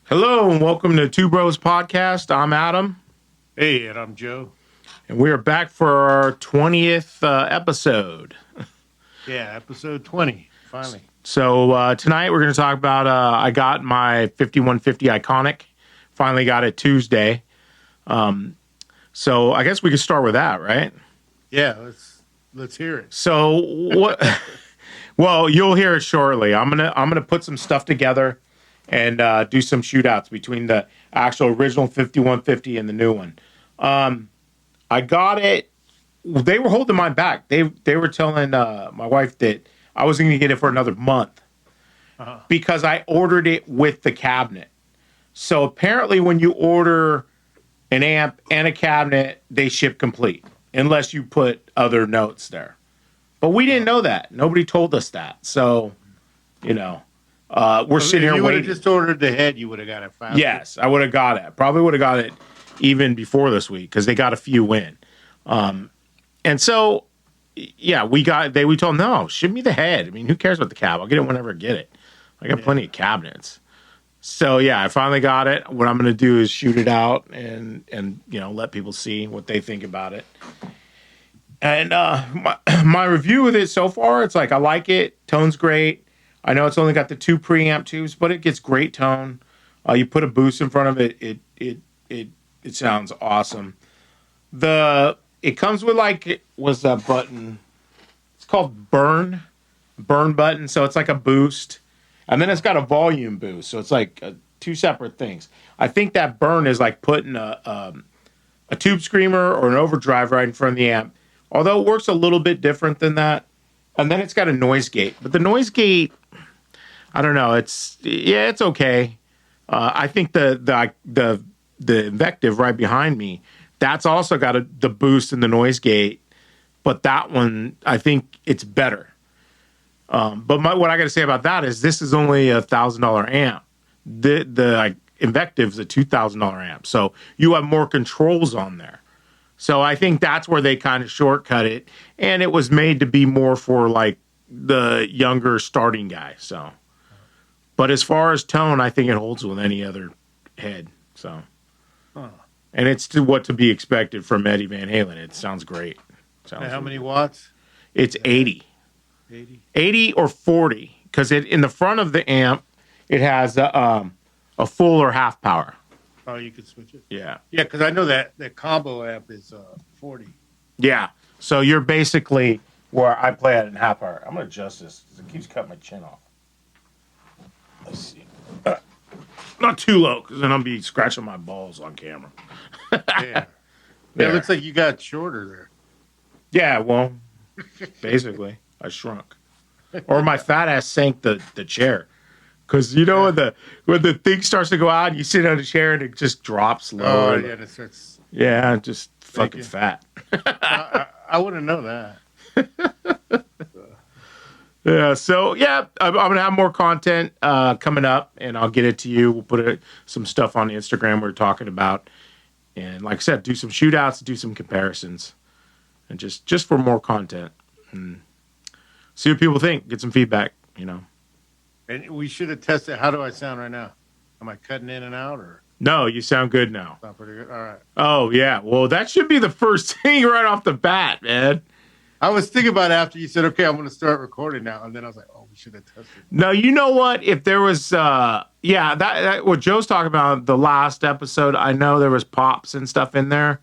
Hello and welcome to Two Bros Podcast. I'm Adam. Hey, and I'm Joe. And we are back for our 20th episode. Yeah, episode 20, finally. So tonight we're going to talk about, I got my 5150 Iconic. Finally got it Tuesday. So I guess we could start with that, right? Yeah, let's hear it. So what? Well, you'll hear it shortly. I'm gonna put some stuff together and do some shootouts between the actual original 5150 and the new one. I got it. They were holding mine back. They were telling my wife that I was going to get it for another month because I ordered it with the cabinet. So apparently, when you order an amp and a cabinet, they ship complete unless you put other notes there. But we didn't know that. Nobody told us that. So, we're sitting here waiting. If you would have just ordered the head, you would have got it faster. Yes, I would have got it. Probably would have got it even before this week because they got a few in. And so, yeah, we told them, no, ship me the head. I mean, who cares about the cab? I'll get it whenever I get it. I got plenty of cabinets. So, yeah, I finally got it. What I'm going to do is shoot it out and let people see what they think about it. And my review with it so far, it's like I like it. Tone's great. I know it's only got the 2 preamp tubes, but it gets great tone. You put a boost in front of it, it sounds awesome. It comes with what's that button? It's called burn button. So it's like a boost, and then it's got a volume boost. So it's like 2 separate things. I think that burn is like putting a tube screamer or an overdrive right in front of the amp. Although it works a little bit different than that. And then it's got a noise gate. But the noise gate, I don't know. It's okay. I think the Invective right behind me, that's also got the boost and the noise gate. But that one, I think it's better. But what I got to say about that is this is only a $1,000 amp. The Invective's a $2,000 amp. So you have more controls on there. So I think that's where they kind of shortcut it, and it was made to be more for the younger starting guy. So, but as far as tone, I think it holds with any other head. So, and it's what to be expected from Eddie Van Halen. It sounds great. How many watts? It's 80. 80 or 40, because in the front of the amp, it has a full or half power. Oh, you could switch it? Yeah. Yeah, because I know that combo amp is 40. Yeah. So you're basically where I play at in half hour. I'm going to adjust this because it keeps cutting my chin off. Let's see. Not too low because then I'll be scratching my balls on camera. Yeah. It looks like you got shorter there. Yeah, well, basically, I shrunk. Or my fat ass sank the chair. Because when the thing starts to go out, you sit on a chair and it just drops low. Oh, yeah, it starts. Yeah, just fucking fat. I wouldn't know that. Yeah, so I'm gonna have more content coming up, and I'll get it to you. We'll put some stuff on Instagram we're talking about, and like I said, do some shootouts, do some comparisons, and just for more content, and see what people think. Get some feedback, And we should have tested. How do I sound right now? Am I cutting in and out, or? No, you sound good now. Sound pretty good. All right. Oh yeah, well that should be the first thing right off the bat, man. I was thinking about it after you said, "Okay, I'm going to start recording now," and then I was like, "Oh, we should have tested." No, you know what? If there was, that what Joe's talking about the last episode, I know there was pops and stuff in there.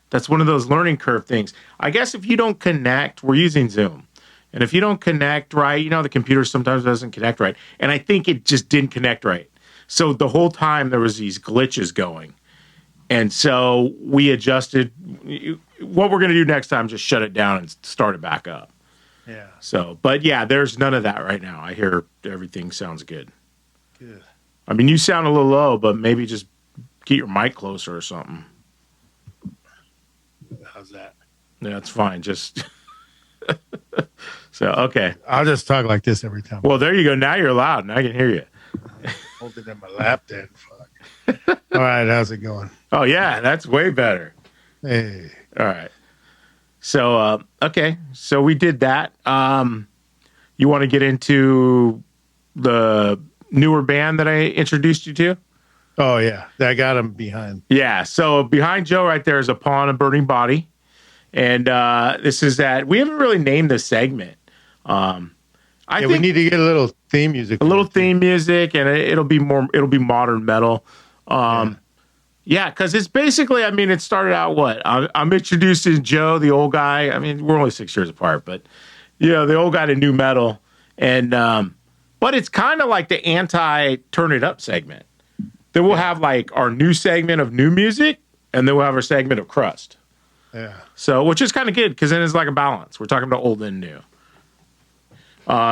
That's one of those learning curve things. I guess if you don't connect, we're using Zoom. And if you don't connect right, the computer sometimes doesn't connect right. And I think it just didn't connect right. So the whole time there was these glitches going. And so we adjusted. What we're going to do next time, just shut it down and start it back up. Yeah. So, but yeah, there's none of that right now. I hear everything sounds good. Good. I mean, you sound a little low, but maybe just get your mic closer or something. How's that? Yeah, that's fine. Just... So, okay. I'll just talk like this every time. Well, there you go. Now you're loud. Now I can hear you. Hold it in my lap then. Fuck. All right. How's it going? Oh, yeah. That's way better. Hey. All right. So, okay. So we did that. You want to get into the newer band that I introduced you to? Oh yeah, I got him behind. Yeah. So behind Joe right there is Upon a Burning Body. And this is that we haven't really named this segment. I We think need to get a little theme music. a little theme music, and it'll be modern metal. Yeah, because it's basically, I mean, it started out what? I'm introducing Joe, the old guy. I mean, we're only 6 years apart, but the old guy to new metal, and but it's kind of like the anti turn it up segment. Then we'll have like our new segment of new music, and then we'll have our segment of crust. Yeah. So, which is kind of good because then it's like a balance. We're talking about old and new.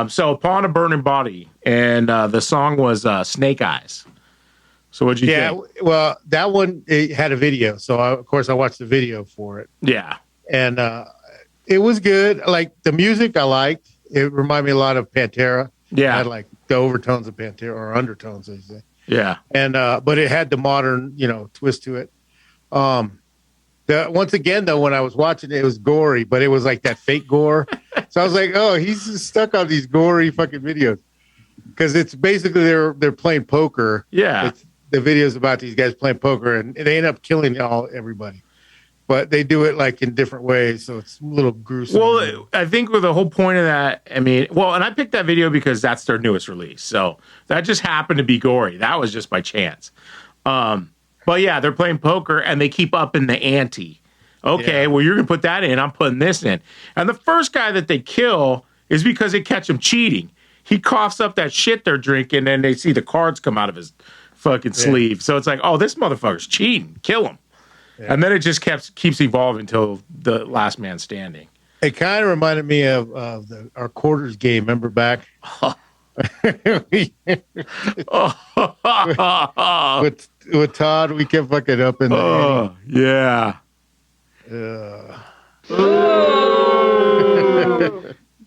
So, Upon a Burning Body, and the song was Snake Eyes. So, what'd you think? Yeah, well, that one it had a video, so of course I watched the video for it, Yeah. and it was good. Like the music, I liked. It reminded me a lot of Pantera. Yeah. It had like the overtones of Pantera or undertones, as they say. Yeah. And but it had the modern, twist to it. Once again, though, when I was watching it, it was gory, but it was like that fake gore. So I was like, oh, he's just stuck on these gory fucking videos because it's basically they're playing poker. Yeah. The video's about these guys playing poker, and they end up killing everybody. But they do it like in different ways, so it's a little gruesome. Well, I think with the whole point of that, I mean, and I picked that video because that's their newest release. So that just happened to be gory. That was just by chance. But yeah, they're playing poker and they keep upping the ante. Okay, well, you're going to put that in. I'm putting this in. And the first guy that they kill is because they catch him cheating. He coughs up that shit they're drinking and they see the cards come out of his fucking sleeve. So it's like, oh, this motherfucker's cheating. Kill him. Yeah. And then it just keeps evolving until the last man standing. It kind of reminded me of our quarters game. Remember back? with Todd, we kept fucking up in the yeah.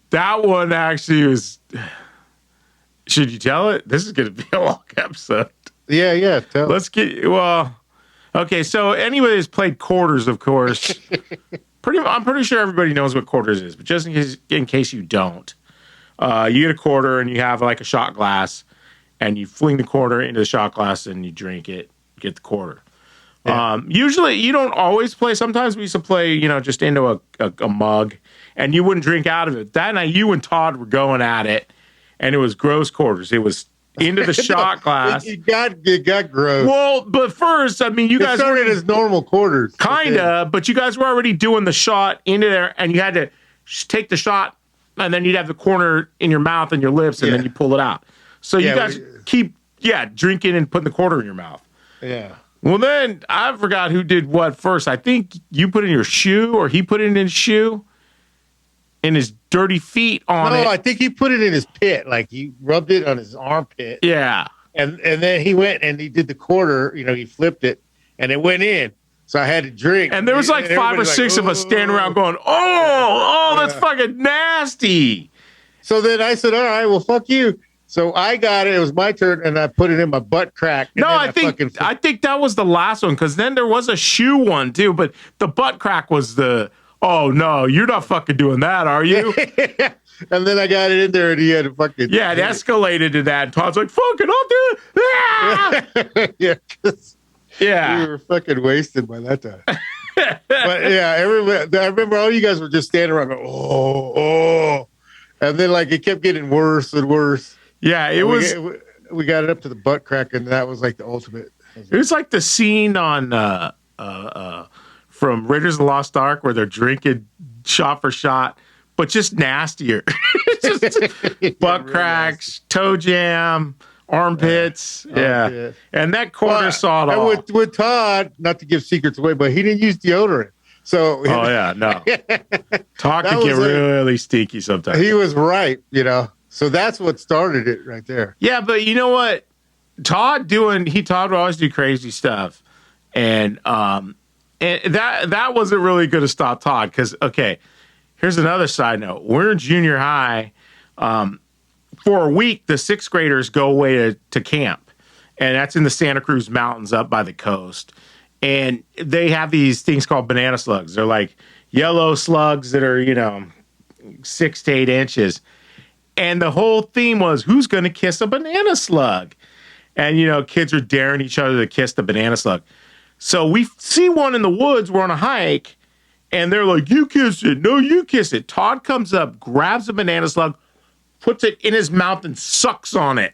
That one actually was. Should you tell it? This is going to be a long episode. Yeah. Let's get okay. So anybody who's played quarters, of course, I'm pretty sure everybody knows what quarters is, but just in case you don't, you get a quarter and you have like a shot glass, and you fling the quarter into the shot glass and you drink it, get the quarter. Yeah. Usually you don't always play. Sometimes we used to play, just into a mug, and you wouldn't drink out of it. That night, you and Todd were going at it, and it was gross quarters. It was into the shot glass. It got gross. Well, but first, I mean, you guys started as normal quarters, kinda, but you guys were already doing the shot into there, and you had to take the shot, and then you'd have the corner in your mouth and your lips, and then you pull it out. So you guys keep drinking and putting the quarter in your mouth. Yeah. Well, then I forgot who did what first. I think you put it in your shoe, or he put it in his shoe, in his dirty feet on it. No, I think he put it in his pit. Like he rubbed it on his armpit. Yeah. And then he went and he did the quarter. He flipped it, and it went in. So I had to drink. And there was like 5 or 6 of us standing around going, oh, that's fucking nasty. So then I said, all right, well, fuck you. So I got it. It was my turn, and I put it in my butt crack. No, I think that was the last one, because then there was a shoe one too, but the butt crack was oh no, you're not fucking doing that, are you? And then I got it in there, and he had to fucking it escalated to that. And Todd's like, "Fucking, I'll do it." Ah! Yeah, we were fucking wasted by that time. But yeah, I remember all you guys were just standing around going, oh, and then like it kept getting worse and worse. Yeah, we got it up to the butt crack, and that was like the ultimate. It was like the scene on from Raiders of the Lost Ark where they're drinking shot for shot, but just nastier. Just butt cracks, toe jam, armpits. Yeah. And that quarter sawed off. With Todd, not to give secrets away, but he didn't use deodorant. So no. Todd can get really stinky sometimes. He was right, So that's what started it right there. Yeah, but you know what? Todd would always do crazy stuff. And that wasn't really going to stop Todd, because, okay, here's another side note. We're in junior high. For a week, the 6th graders go away to camp, and that's in the Santa Cruz Mountains up by the coast. And they have these things called banana slugs. They're like yellow slugs that are, 6 to 8 inches. And the whole theme was, who's going to kiss a banana slug? And, you know, kids are daring each other to kiss the banana slug. So we see one in the woods. We're on a hike. And they're like, you kiss it. No, you kiss it. Todd comes up, grabs a banana slug, puts it in his mouth and sucks on it.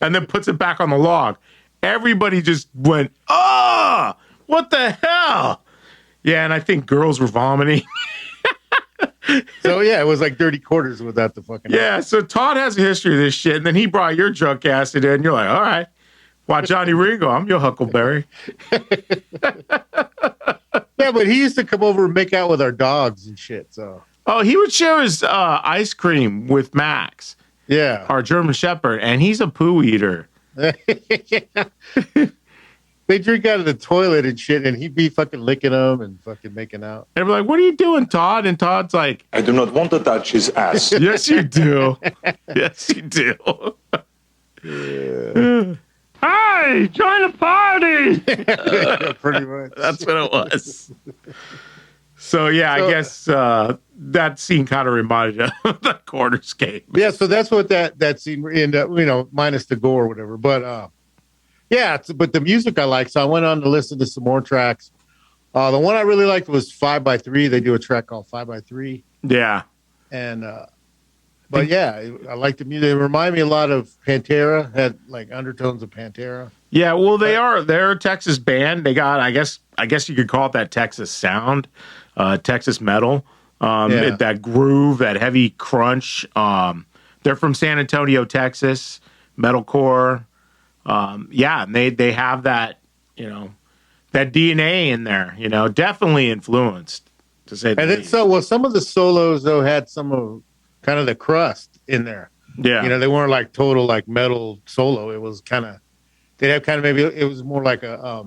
And then puts it back on the log. Everybody just went, ah, what the hell? Yeah, and I think girls were vomiting. So, yeah, it was like dirty quarters without the fucking... Yeah, so Todd has a history of this shit, and then he brought your drunk ass in, and you're like, all right, why Johnny Ringo? I'm your Huckleberry. Yeah, but he used to come over and make out with our dogs and shit, so... Oh, he would share his ice cream with Max, Yeah. our German Shepherd, and he's a poo eater. They drink out of the toilet and shit, and he'd be fucking licking them and fucking making out. And we're like, what are you doing, Todd? And Todd's like, I do not want to touch his ass. yes, you do. Yes, you do. Yeah. Hey, join the party. Yeah, pretty much. That's what it was. So, yeah, I guess that scene kind of reminded of the Quarters game. Yeah, so that's what that scene ended up, you know, minus the gore or whatever. But, yeah, but the music I like, so I went on to listen to some more tracks. The one I really liked was 5x3. They do a track called 5x3. Yeah. And, but yeah, I like the music. It reminded me a lot of Pantera, had like undertones of Pantera. Yeah, well, they're a Texas band. They got, I guess you could call it that Texas sound, Texas metal, that groove, that heavy crunch. They're from San Antonio, Texas, metalcore. Yeah, and they have that, you know, that DNA in there, you know, definitely influenced, to say the least. So, well, some of the solos though had some of kind of the crust in there. Yeah, you know, they weren't like total like metal solo. It was kind of, they'd have kind of, maybe it was more like a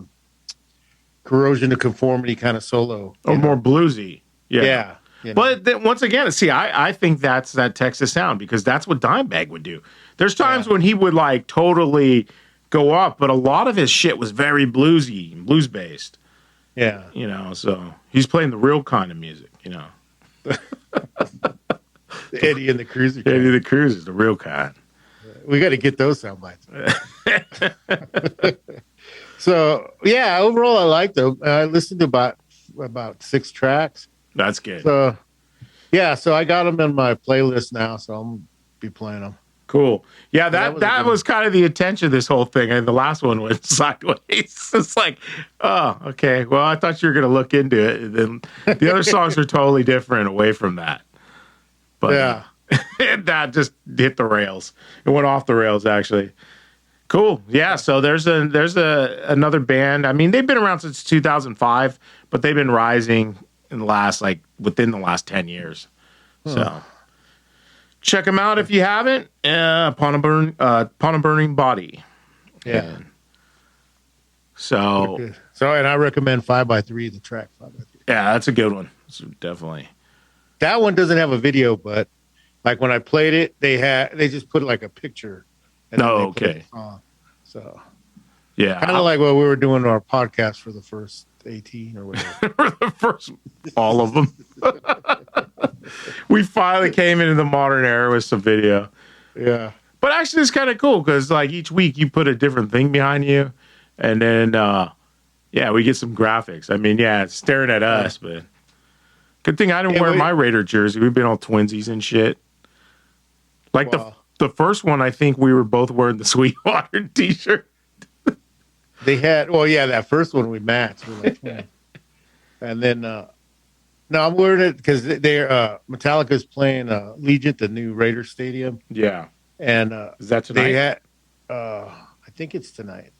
corrosion to conformity kind of solo, or more bluesy. Yeah. You know. But then, once again, see, I think that's that Texas sound, because that's what Dimebag would do. There's times when he would like totally go up, but a lot of his shit was very bluesy, blues based. Yeah, you know, so he's playing the real kind of music, you know. Eddie and the Cruiser. Eddie the Cruiser, the real kind. We got to get those sound bites. So yeah, overall I liked them. I listened to about 6 tracks. That's good. So yeah, so I got them in my playlist now, so I'm gonna be playing them. Cool. Yeah, that was kind of the intention of this whole thing. And the last one went sideways. It's like, oh, okay. Well, I thought you were going to look into it. And then the other songs are totally different away from that. But yeah, that just hit the rails. It went off the rails, actually. Cool. Yeah. So there's another band. I mean, they've been around since 2005, but they've been rising within the last 10 years. So check them out if you haven't. Upon a Burning Body. Yeah. And so and I recommend 5x3, the track 5x3. Yeah, that's a good one. So definitely. That one doesn't have a video, but like when I played it, they just put like a picture. And okay. So yeah, kind of like what we were doing on our podcast for the first 18 or whatever. For the first, all of them. We finally came into the modern era with some video. Yeah. But actually, it's kind of cool because like each week you put a different thing behind you, and then we get some graphics. I mean, yeah, it's staring at us, but good thing I didn't wear my Raider jersey. We've been all twinsies and shit. Like the first one, I think we were both wearing the Sweetwater t-shirt. They had, that first one we matched. We were like, and then, no, I'm wearing it because Metallica's playing Legion, the new Raider Stadium. Yeah. And is that tonight? They had, I think it's tonight,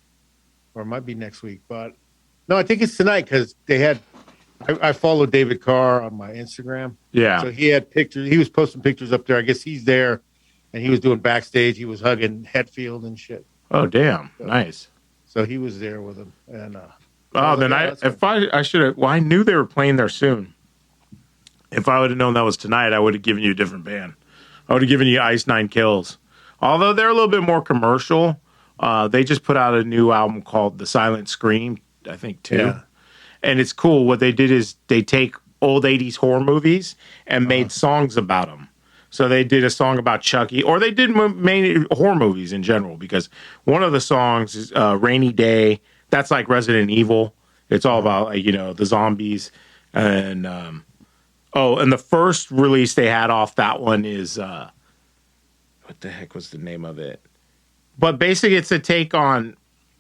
or it might be next week. But no, I think it's tonight because they had. I followed David Carr on my Instagram. Yeah. So he had pictures. He was posting pictures up there. I guess he's there, and he was doing backstage. He was hugging Hetfield and shit. Oh, damn! So, nice. So he was there with him, and I knew they were playing there soon. If I would have known that was tonight, I would have given you a different band. I would have given you Ice Nine Kills. Although they're a little bit more commercial, they just put out a new album called The Silent Scream, I think, too. Yeah. And it's cool. What they did is they take old 80s horror movies and made songs about them. So they did a song about Chucky, or they did mainly horror movies in general, because one of the songs is Rainy Day. That's like Resident Evil. It's all about, like, the zombies. And, and the first release they had off that one is, what the heck was the name of it? But basically it's a take on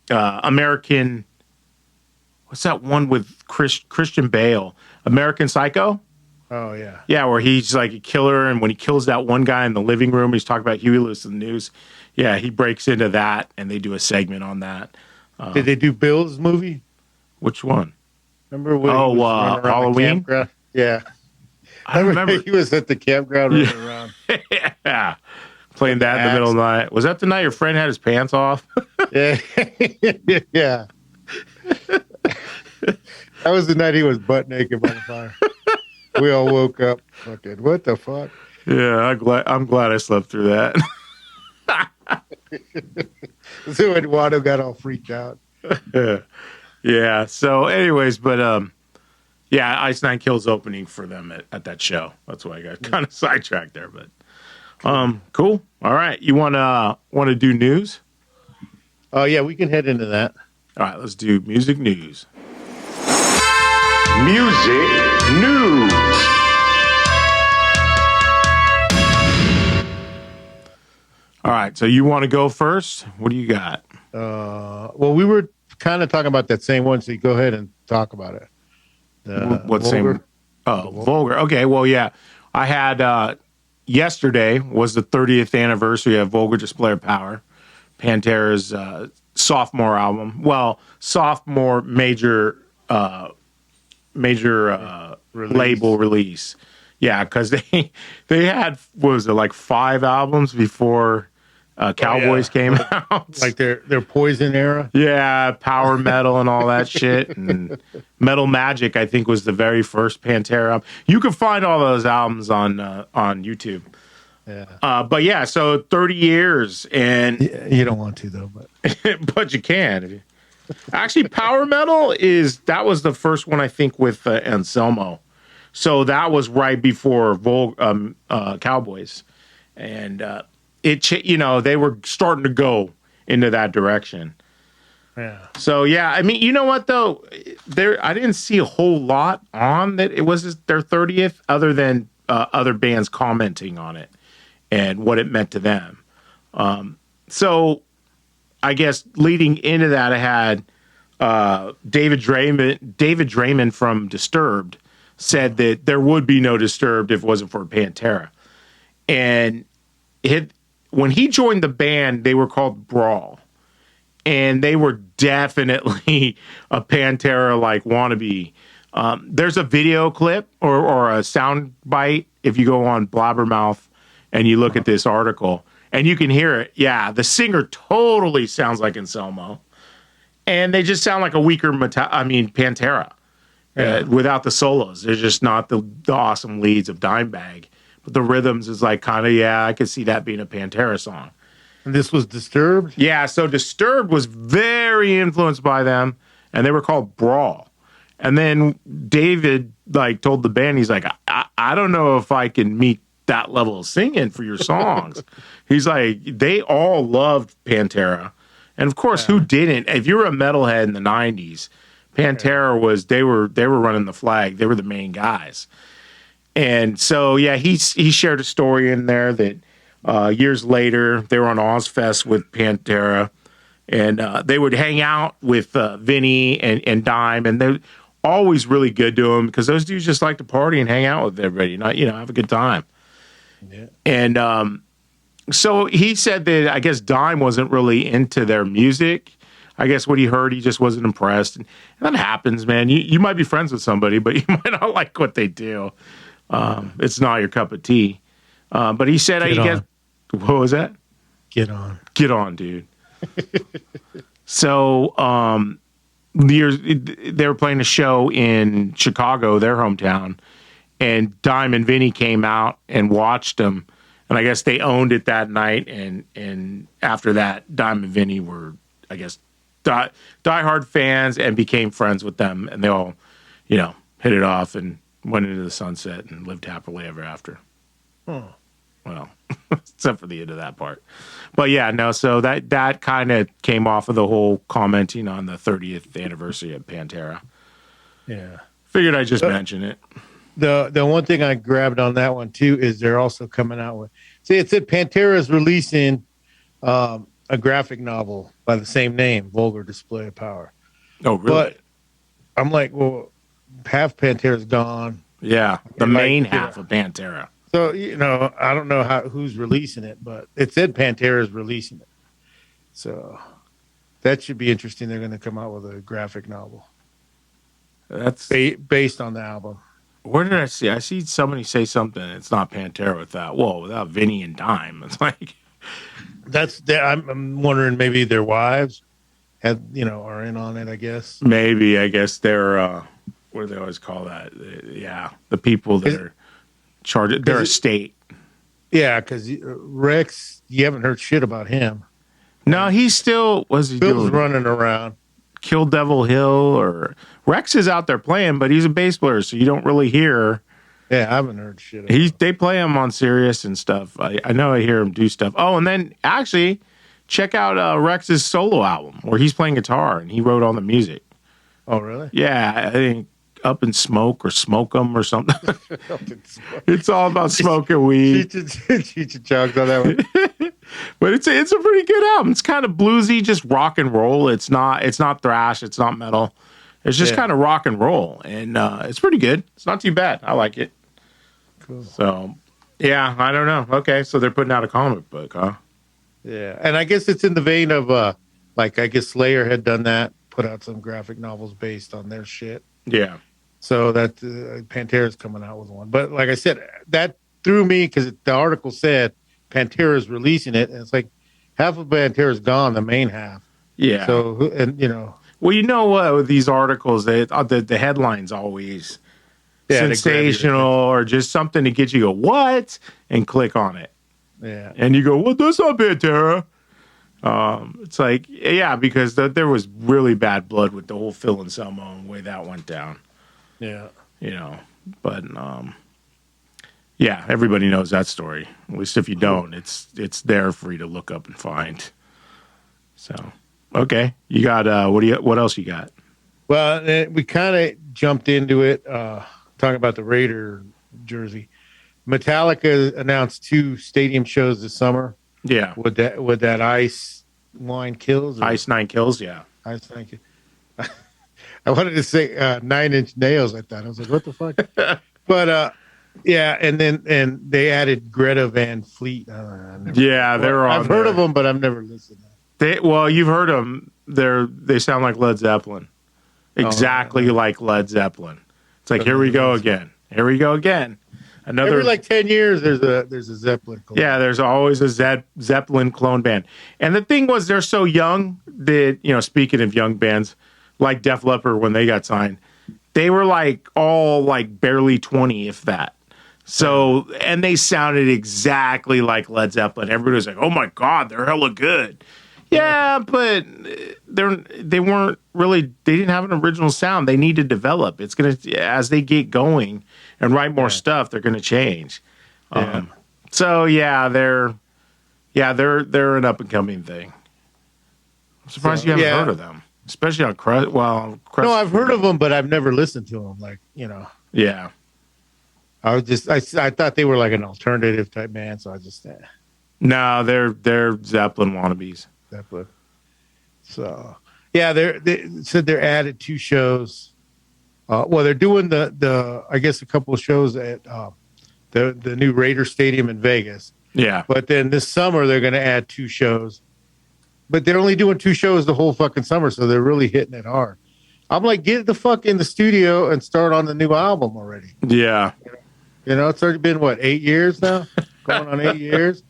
American, what's that one with Christian Bale? American Psycho? Oh, yeah. Yeah, where he's like a killer, and when he kills that one guy in the living room, he's talking about Huey Lewis in the News. Yeah, he breaks into that, and they do a segment on that. Did they do Bill's movie? Which one? Remember when he was running around Halloween? the campground? Yeah. I remember. He was at the campground running around. Yeah. Playing that in the middle of the night. Was that the night your friend had his pants off? Yeah. Yeah. That was the night he was butt naked by the fire. We all woke up. Fucking, what the fuck? Yeah, I'm glad I slept through that. So when Wado got all freaked out. Yeah. So, anyways, but yeah, Ice Nine Kills opening for them at that show. That's why I got kind of sidetracked there. But cool. All right, you want to do news? Oh yeah, we can head into that. All right, let's do music news. Music news. All right, so you want to go first? What do you got? Well, we were kind of talking about that same one, so you go ahead and talk about it. What same? Oh, Vulgar. Okay, well, yeah. I had yesterday was the 30th anniversary of Vulgar Display of Power, Pantera's sophomore album. Well, sophomore major label release. Yeah, because they had, what was it, like 5 albums before Cowboys came out. Like their Poison era. Yeah, power metal and all that shit. And Metal Magic, I think, was the very first Pantera album. You can find all those albums on YouTube. Yeah. But yeah, so 30 years, and You don't want to though, but but you can. Actually, power metal that was the first one, I think, with Anselmo. So that was right before Cowboys, and they were starting to go into that direction. yeah. So yeah, I mean, you know what though, I didn't see a whole lot on that. It was their 30th, other than other bands commenting on it and what it meant to them. So I guess leading into that, I had David Draymond from Disturbed said that there would be no Disturbed if it wasn't for Pantera. And when he joined the band, they were called Brawl. And they were definitely a Pantera-like wannabe. There's a video clip or a sound bite if you go on Blabbermouth and you look at this article. And you can hear it. Yeah, the singer totally sounds like Anselmo. And they just sound like a weaker Pantera. Without the solos. They're just not the awesome leads of Dimebag. But the rhythms is like kind of, I could see that being a Pantera song. And this was Disturbed? Yeah, so Disturbed was very influenced by them, and they were called Brawl. And then David told the band, he's like, I don't know if I can meet that level of singing for your songs. He's like, they all loved Pantera. And of course, who didn't? If you were a metalhead in the 90s, Pantera was, they were running the flag. They were the main guys. And so, yeah, he shared a story in there that years later, they were on Ozfest with Pantera, and they would hang out with Vinny and Dime, and they're always really good to him because those dudes just like to party and hang out with everybody, not, have a good time. Yeah. And so he said that I guess Dime wasn't really into their music. I guess what he heard, he just wasn't impressed. And that happens, man. You might be friends with somebody, but you might not like what they do. It's not your cup of tea. But he said, what was that? Get on. Get on, dude. So they were playing a show in Chicago, their hometown, and Dime and Vinny came out and watched them. And I guess they owned it that night. And after that, Dime and Vinny were, I guess, diehard fans and became friends with them. And they all, hit it off and went into the sunset and lived happily ever after. Oh. Well, except for the end of that part. But yeah, no. So that kind of came off of the whole commenting on the 30th anniversary of Pantera. Yeah. Figured I'd just mention it. The one thing I grabbed on that one too is they're also coming out with. See, it said Pantera is releasing a graphic novel by the same name, Vulgar Display of Power. Oh, really? But I'm like, well, half Pantera's gone. Yeah, the Like, main yeah. half of Pantera. So, I don't know who's releasing it, but it said Pantera is releasing it. So that should be interesting. They're going to come out with a graphic novel That's based on the album. where did I see? I see somebody say something. It's not Pantera without without Vinny and Dime. It's like I'm wondering maybe their wives are in on it. I guess maybe I guess they're what do they always call that? Yeah, the people that are charged their estate. Yeah, because Rex, you haven't heard shit about him. No, he's still what's he Bill's doing? running around. Kill Devil Hill or Rex is out there playing, but he's a bass player, so you don't really hear. Yeah, I haven't heard shit. About They play him on Sirius and stuff. I know I hear him do stuff. Oh, and then actually check out Rex's solo album where he's playing guitar and he wrote all the music. Oh, really? Yeah, I think Up in Smoke or Smoke 'em or something. It's all about smoking weed. Cheech and Chong's on that one. But it's a pretty good album. It's kind of bluesy, just rock and roll. It's not thrash. It's not metal. It's just kind of rock and roll, and it's pretty good. It's not too bad. I like it. Cool. So, yeah, I don't know. Okay, so they're putting out a comic book, huh? Yeah, and I guess it's in the vein of I guess Slayer had done that, put out some graphic novels based on their shit. Yeah. So that Pantera's coming out with one. But like I said, that threw me because the article said Pantera's releasing it, and it's like half of Pantera's gone, the main half. Yeah. So Well, you know what? With these articles, the headline's always sensational or just something to get you to go, what? And click on it. Yeah. And you go, well, that's not Pantera. It's like, yeah, because there was really bad blood with the whole Phil Anselmo and the way that went down. Yeah. But yeah, everybody knows that story. At least if you don't, it's there for you to look up and find. So, okay, you got what else you got? Well, we kind of jumped into it talking about the Raider jersey. Metallica announced 2 stadium shows this summer. Yeah, With that Ice Wine Kills. Ice Nine Kills. Yeah, Ice Thank you. I wanted to say 9 Inch Nails. I thought I was like, what the fuck? But yeah, and they added Greta Van Fleet. they're on. I've heard of them, but I've never listened. You've heard them. They sound like Led Zeppelin, exactly like Led Zeppelin. It's like here we go again. Here we go again. Another every 10 years, there's a Zeppelin clone. Yeah, there's always a Zeppelin clone band. And the thing was, they're so young that, speaking of young bands, like Def Leppard, when they got signed, they were all barely 20, if that. So, and they sounded exactly like Led Zeppelin. Everybody was like, oh my God, they're hella good. Yeah, but they weren't really, they didn't have an original sound. They need to develop. It's going to, as they get going and write more stuff, they're going to change. Yeah. So they're an up and coming thing. I'm surprised you haven't heard of them, especially on Crust. Well, no, I've heard of them, but I've never listened to them. Yeah. I was just, I thought they were like an alternative type band, so I just No, they're Zeppelin wannabes. Zeppelin. So yeah, they said they're added 2 shows. Well, they're doing the I guess a couple of shows at the new Raider Stadium in Vegas. Yeah. But then this summer they're going to add 2 shows. But they're only doing 2 shows the whole fucking summer, so they're really hitting it hard. I'm like, get the fuck in the studio and start on the new album already. Yeah. It's already been 8 years now, going on 8 years.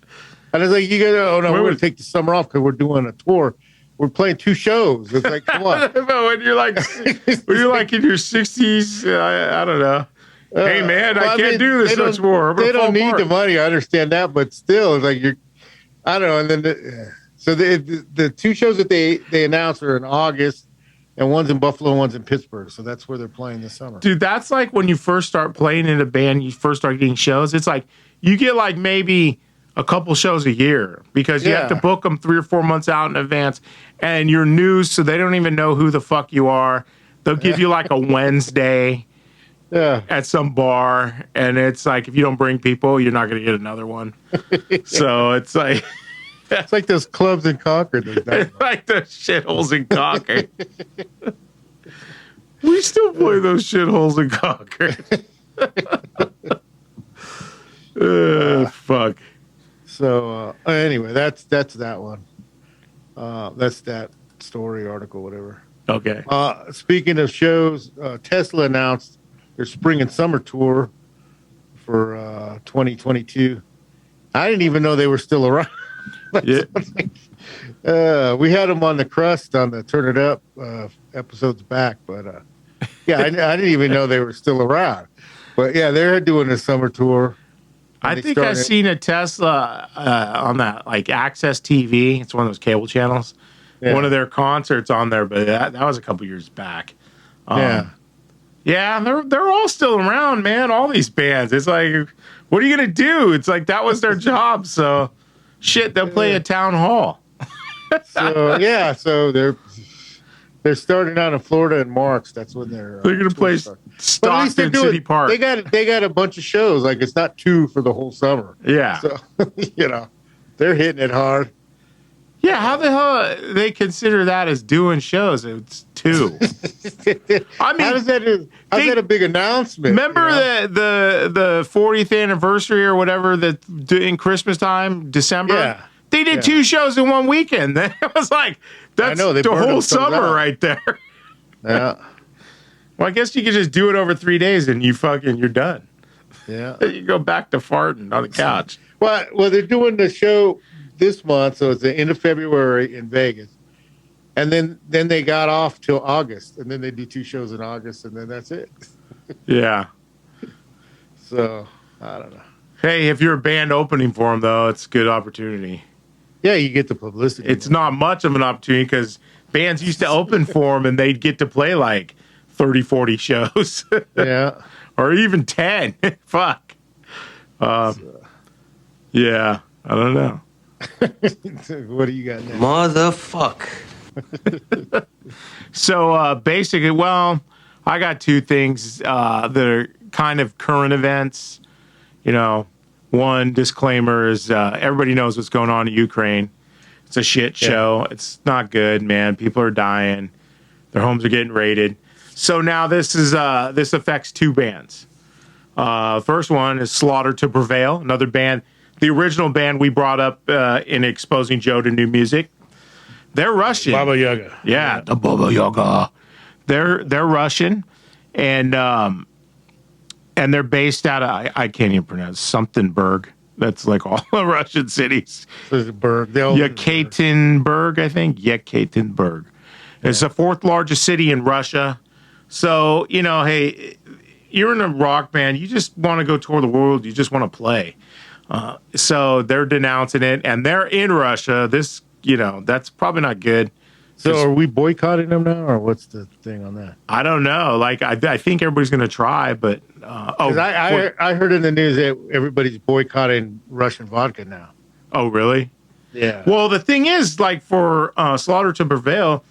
And I was like, we're going to take the summer off because we're doing a tour. We're playing 2 shows. It's like, come on. But when you're in your 60s, I don't know. Hey man, I can't do this much more. They don't need the money. I understand that, but still, it's like I don't know. And then so the 2 shows that they announced are in August and one's in Buffalo, and one's in Pittsburgh. So that's where they're playing this summer. Dude, that's like when you first start playing in a band, you first start getting shows. It's like you get like maybe a couple shows a year because you have to book them 3 or 4 months out in advance, and you're new, so they don't even know who the fuck you are. They'll give you like a Wednesday at some bar, and it's like if you don't bring people, you're not going to get another one. So it's like it's like those clubs in Concord. like those shitholes in Concord. We still play those shitholes in Concord. Fuck. So anyway, that's that one. That's that story article, whatever. Okay. Speaking of shows, Tesla announced their spring and summer tour for 2022. I didn't even know they were still around. Yeah. We had them on the crust on the Turn It Up episodes back, but I didn't even know they were still around. But yeah, they're doing a summer tour. I think I've seen a Tesla on that like Access TV. It's one of those cable channels. Yeah. One of their concerts on there, but that was a couple years back. Yeah, they're all still around, man. All these bands. It's like, what are you gonna do? It's like that was their job. So, shit, they'll play a town hall. So they're starting out in Florida in March. That's when they're gonna play Stockton City Park. They got a bunch of shows. Like it's not 2 for the whole summer. Yeah, so they're hitting it hard. Yeah, how the hell they consider that as doing shows? It's 2. I mean, how's that a big announcement? Remember the 40th anniversary or whatever that in Christmas time, December? Yeah. They did 2 shows in one weekend. It was like that's the whole summer right there. Yeah. Well, I guess you could just do it over 3 days and you're done. Yeah. You go back to farting on the couch. Well, they're doing the show this month, so it's the end of February in Vegas, and then they got off till August, and then they do 2 shows in August, and then that's it. Yeah. So I don't know. Hey, if you're a band opening for them, though, it's a good opportunity. Yeah, you get the publicity. It's not much of an opportunity because bands used to open for them, and they'd get to play like 30, 40 shows. Yeah. Or even 10. Fuck. Yeah, I don't know. What do you got next? Motherfuck. So basically, well, I got 2 things that are kind of current events. One disclaimer is everybody knows what's going on in Ukraine. It's a shit show. Yeah. It's not good, man. People are dying. Their homes are getting raided. So now this affects 2 bands. First one is Slaughter to Prevail, another band. The original band we brought up in exposing Joe to new music. They're Russian. Baba Yaga. Yeah, the Baba Yaga. They're Russian, and they're based out of I can't even pronounce something-burg. That's like all the Russian cities. Yekaterinburg, I think. Yekaterinburg. It's the 4th largest city in Russia. So hey, you're in a rock band. You just want to go tour the world. You just want to play. So they're denouncing it, and they're in Russia. This, that's probably not good. So are we boycotting them now, or what's the thing on that? I don't know. Like, I think everybody's going to try, but... I heard in the news that everybody's boycotting Russian vodka now. Oh, really? Yeah. Well, the thing is, like, for Slaughter to Prevail,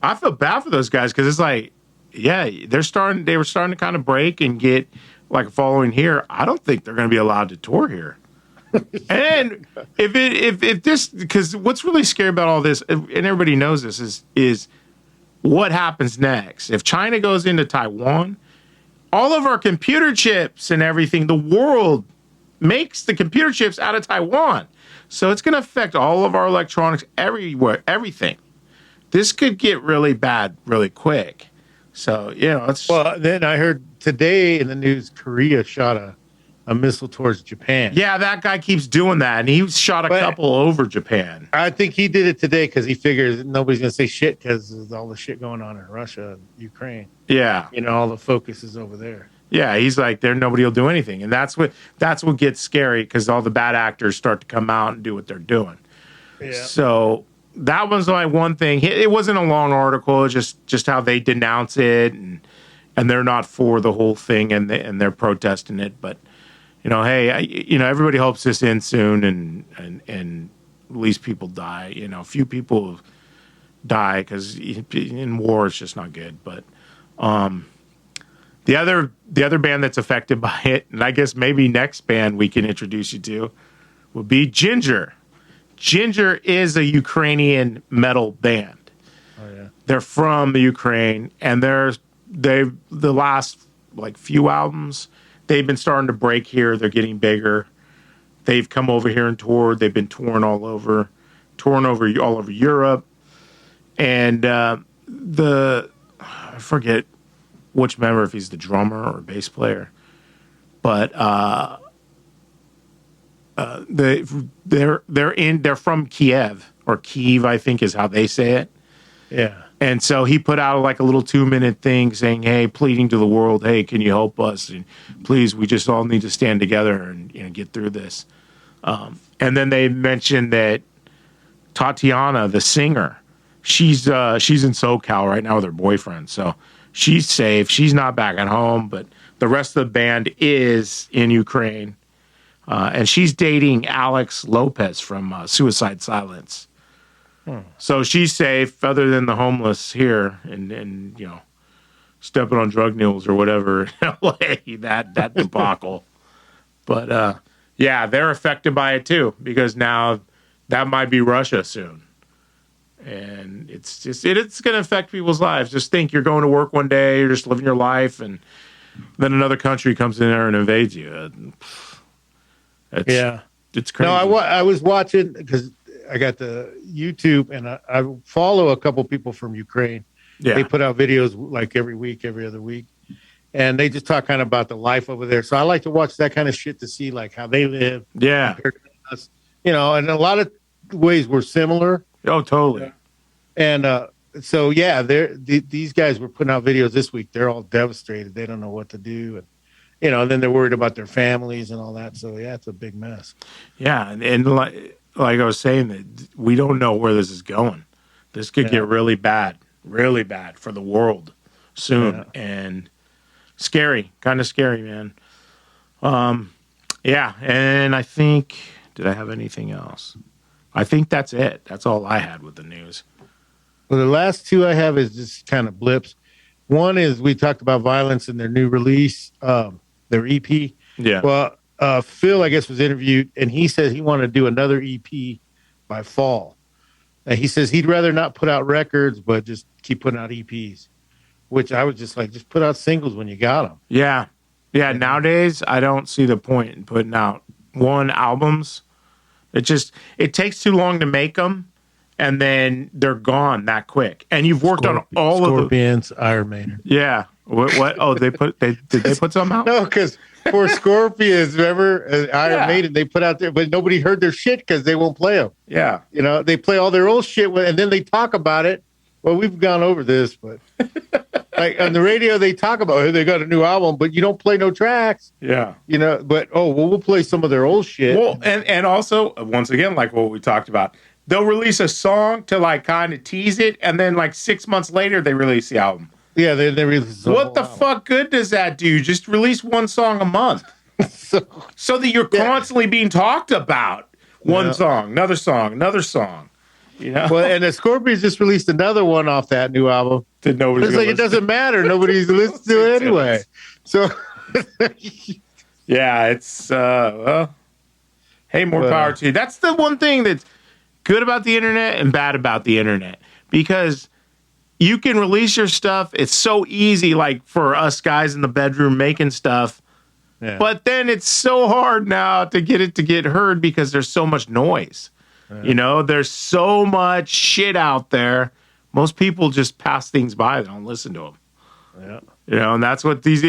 I feel bad for those guys, because it's like, yeah, they were starting to kind of break and get... like a following here. I don't think they're going to be allowed to tour here. And if this, because what's really scary about all this, and everybody knows this, is what happens next. If China goes into Taiwan, all of our computer chips and everything, the world makes the computer chips out of Taiwan. So it's going to affect all of our electronics everywhere, everything. This could get really bad really quick. So, it's... Well, then I heard today in the news, Korea shot a missile towards Japan. Yeah, that guy keeps doing that, and he shot a couple over Japan. I think he did it today because he figures nobody's going to say shit because of all the shit going on in Russia and Ukraine. Yeah. All the focus is over there. Yeah, he's like, nobody will do anything. And that's what gets scary, because all the bad actors start to come out and do what they're doing. Yeah. So that was my one thing. It wasn't a long article. It's just how they denounce it, and they're not for the whole thing, and they're protesting it. But hey, everybody hopes this ends soon, and at least people die. Few people die because in war it's just not good. But the other band that's affected by it, and I guess maybe next band we can introduce you to, would be Ginger. Ginger is a Ukrainian metal band. Oh yeah. They're from the Ukraine, and they've the last few albums they've been starting to break here. They're getting bigger. They've come over here and toured. They've been touring all over Europe, and I forget which member, if he's the drummer or bass player, but they're from Kiev, or Kyiv, I think is how they say it. Yeah. And so he put out a little 2-minute thing saying, "Hey, pleading to the world, hey, can you help us? And please, we just all need to stand together and get through this." And then they mentioned that Tatiana, the singer, she's in SoCal right now with her boyfriend, so she's safe. She's not back at home, but the rest of the band is in Ukraine. And she's dating Alex Lopez from Suicide Silence. So she's safe, other than the homeless here and stepping on drug mules or whatever in LA, that debacle. But yeah, they're affected by it too, because now that might be Russia soon. And it's going to affect people's lives. Just think, you're going to work one day, you're just living your life, and then another country comes in there and invades you. It's crazy. No, I was watching because I got the YouTube, and I follow a couple people from Ukraine. Yeah. They put out videos every week, every other week, and they just talk kind of about the life over there. So I like to watch that kind of shit to see how they live. Yeah. Compared to us. And a lot of ways we're similar. Oh, totally. And so yeah, these guys were putting out videos this week. They're all devastated. They don't know what to do, and then they're worried about their families and all that. So yeah, it's a big mess. Yeah, and like I was saying, that we don't know where this is going. This could get really bad for the world soon, and kind of scary, man. Yeah, and I think, did I have anything else? I think that's it. That's all I had with the news. Well, the last two I have is just kind of blips. One is we talked about Violence in their new release, their EP. Yeah. Well, Phil, I guess, was interviewed, and he said he wanted to do another EP by fall. And he says he'd rather not put out records, but just keep putting out EPs, which I was just just put out singles when you got them. Yeah. Yeah. Nowadays, I don't see the point in putting out albums. It takes too long to make them, and then they're gone that quick. And you've worked on all of the Scorpions, Iron Maiden. Yeah. What? Oh, did they put some out? No, because for Scorpions, remember Iron Maiden, they put out there, but nobody heard their shit because they won't play them. Yeah. They play all their old shit, and then they talk about it. Well, we've gone over this, but on the radio, they talk about, hey, they got a new album, but you don't play no tracks. Yeah. But we'll play some of their old shit. Well, and also, once again, like what we talked about, they'll release a song to kind of tease it, and then 6 months later, they release the album. Yeah, they release the What the fuck good does that do? Just release one song a month. so that you're constantly being talked about. One song, another song, another song. Well, and the Scorpions just released another one off that new album. That nobody's it doesn't matter. Nobody's listening to it anyway. So yeah, it's hey, more power to you. That's the one thing that's good about the internet and bad about the internet, because you can release your stuff. It's so easy, for us guys in the bedroom making stuff. Yeah. But then it's so hard now to get it to get heard because there's so much noise. Yeah. There's so much shit out there. Most people just pass things by. They don't listen to them. Yeah. And that's what these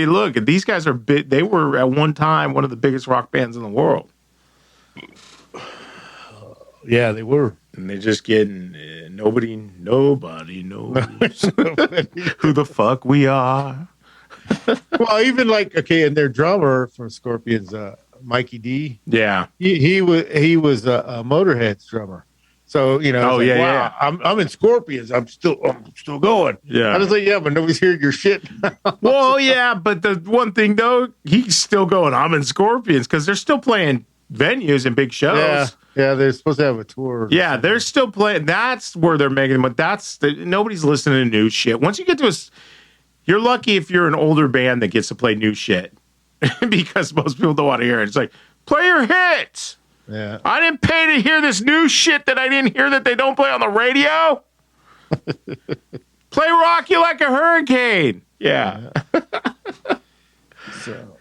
guys are big. They were at one time one of the biggest rock bands in the world. Yeah, they were. And they're just getting nobody knows who the fuck we are. Well, even and their drummer from Scorpions, Mikey D. Yeah, he was a Motorhead's drummer, So, you know, Oh, it's like, yeah, wow, I'm in Scorpions. I'm still going. Yeah. I was like, yeah, but nobody's hearing your shit. Well, yeah, but the one thing though, he's still going. I'm in Scorpions because they're still playing venues and big shows. Yeah, they're supposed to have a tour. Yeah, they're still playing. That's where they're making them. But nobody's listening to new shit. Once you get to you're lucky if you're an older band that gets to play new shit because most people don't want to hear it. It's like, play your hits. Yeah. I didn't pay to hear this new shit that I didn't hear that they don't play on the radio. Play Rock You Like a Hurricane. Yeah. So,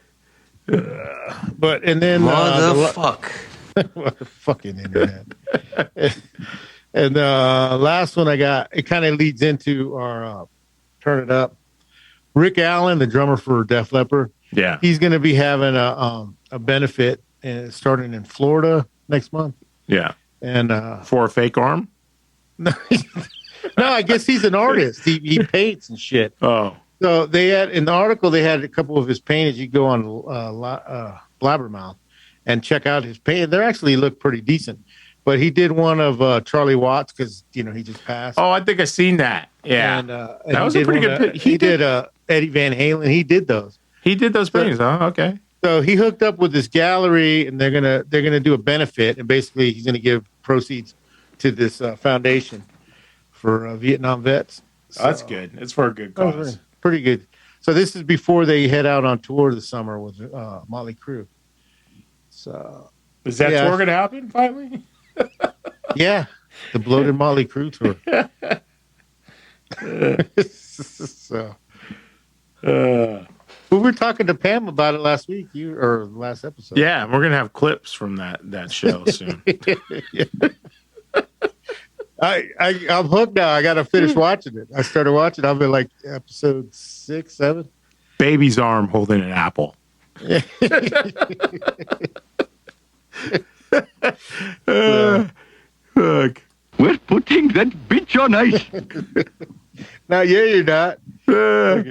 but and then Motherfuck. what the fucking internet. And last one I got, it kind of leads into our Turn It Up. Rick Allen, the drummer for Def Leppard, Yeah. he's going to be having a benefit starting in Florida next month. Yeah. And For a fake arm? no, I guess he's an artist. He paints and shit. Oh. So they had in the article they had a couple of his paintings. You go on Blabbermouth and check out his painting. They actually look pretty decent. But he did one of Charlie Watts because he just passed. Oh, I think I've seen that. Yeah. And that was a pretty good. He did Eddie Van Halen. He did those. He did those paintings. Oh, okay. So he hooked up with this gallery, and they're gonna do a benefit, and basically he's gonna give proceeds to this foundation for Vietnam vets. So, That's good. It's for a good cause. Pretty good. So this is before they head out on tour this summer with Motley Crue. So Is that tour going to happen finally? yeah, the Bloated Motley Crue tour. So, we were talking to Pam about it last week, last episode. Yeah, we're going to have clips from that show soon. I'm hooked now. I got to finish watching it. I started watching. I'm in like episode 6, 7. Baby's arm holding an apple. Look. We're putting that bitch on ice. Now, yeah, you're not. No,